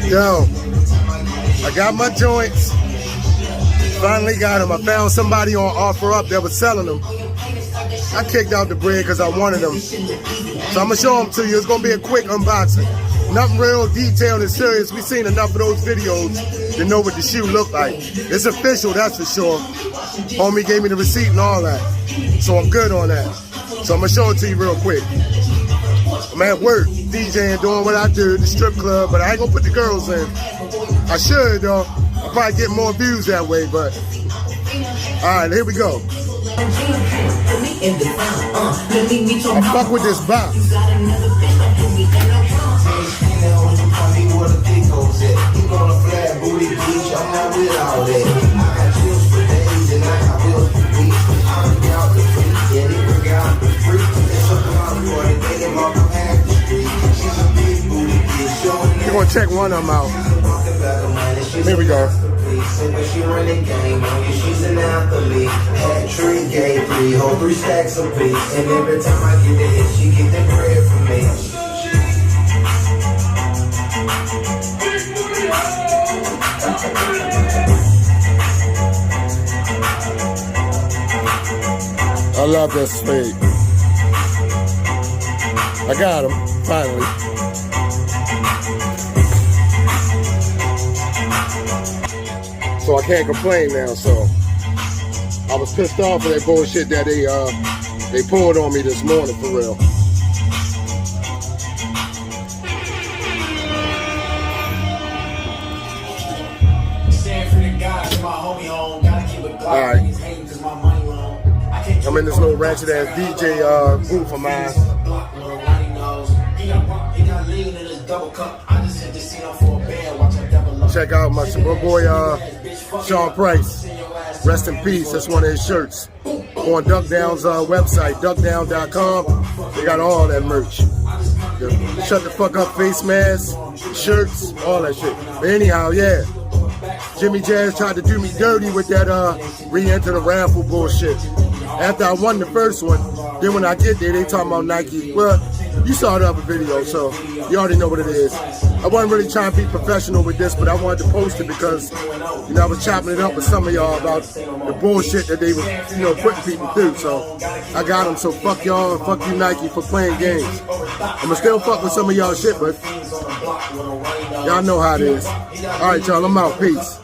Yo, I got my joints. Finally got them. I found somebody on OfferUp that was selling them. I kicked out the bread because I wanted them. So I'm going to show them to you. It's going to be a quick unboxing. Nothing real detailed and serious. We've seen enough of those videos to know what the shoe looked like. It's official, that's for sure. Homie gave me the receipt and all that. So I'm good on that. So I'm going to show it to you real quick. I'm at work, DJing, doing what I do, the strip club, but I ain't going to put the girls in. I should, though. I'll probably get more views that way, but... Alright, here we go. I fuck with this box. We're gonna check one of them out. Here we go. She running game on you, she's an athlete. Hat trick, gay 3, hold 3 stacks of beats. And every time I get the hit, she get the bread from me. I love that spade. I got him, finally. So I can't complain now, so I was pissed off for that bullshit that they pulled on me this morning, for real. Alright. I'm in this little ratchet ass DJ booth of mine. Check out my boy Sean Price. Rest in peace. That's one of his shirts. On Duck Down's website, duckdown.com. They got all that merch. The shut the fuck up face mask, shirts, all that shit. But anyhow, yeah. Jimmy Jazz tried to do me dirty with that re-enter the raffle bullshit. After I won the first one, then when I get there, they talking about Nike. Well, you saw the other video, so you already know what it is. I wasn't really trying to be professional with this, but I wanted to post it because, you know, I was chopping it up with some of y'all about the bullshit that they was, you know, putting people through. So I got them. So fuck y'all and fuck you Nike for playing games. I'ma still fuck with some of y'all shit, but y'all know how it is. All right, y'all, I'm out. Peace.